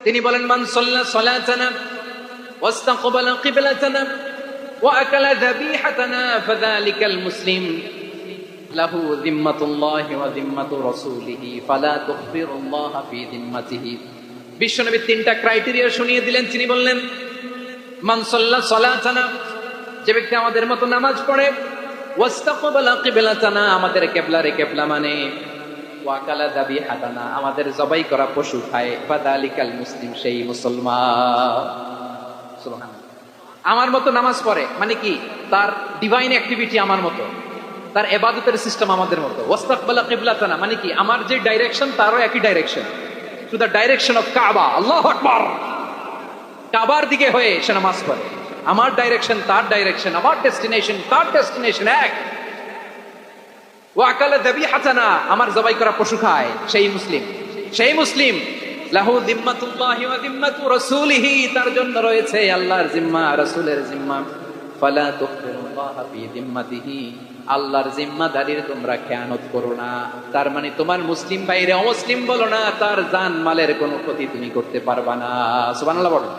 তিনি বলেন, মান সাল্লা সালাতানা ওয়াস্তাকবালা কিবলাতানা ওয়া আকালা যাবিহাতানা ফাযালিকাল মুসলিম লাহু যিম্মাতুল্লাহি ওয়া যিম্মাতু রাসূলিহি ফালা তুখফিরুল্লাহা ফি যিম্মাতিহি। বিশ্বনবী তিনটা ক্রাইটেরিয়া শুনিয়ে দিলেন। তিনি বললেন, মান সাল্লা সালাতানা, যে ব্যক্তি আমাদের মতো নামাজ পড়ে, ওয়াস্তাকবালা কিবলাতানা, আমাদের কিবলারে কিবলা মানে, ওয়াকালা যাবিহাতানা, আমাদের জবাই করা পশু খায়, ফাযালিকাল মুসলিম, সেই মুসলমান। সুবহানাল্লাহ। আমার মতো নামাজ পড়ে মানে কি? তার ডিভাইন অ্যাক্টিভিটি আমার মতো, তার ইবাদতের সিস্টেম আমাদের মতো। ওয়াস্তাকবালা কিবলাতানা মানে কি? আমার যে ডাইরেকশন তারও একই direction, to the direction of কাবা। আল্লাহু আকবার। কাবার দিকে হয়ে সে নামাজ পড়ে। আমার ডাইরেকশন তার ডাইরেকশন, আমার ডেস্টিনেশন তার ডেস্টিনেশন এক। ওয়াকালা যাবিহাতানা, আমার জবাই করা পশু খায়, সেই মুসলিম। সেই মুসলিম লাহু যিম্মাতুল্লাহি ওয়া যিম্মাতু রাসূলিহি, তার জন্য রয়েছে আল্লাহর জিম্মা, রাসূলের জিম্মা। ফালা তুখফিরুল্লাহা ফি যিম্মাতিহি, আল্লাহর জিম্মাদারির তোমরা খেয়ানত করো না। তার মানে তোমার মুসলিম বাইরে অমুসলিম বলো না, তার জান মালের কোনো ক্ষতি তুমি করতে পারবা না। সুবহানাল্লাহ বলো।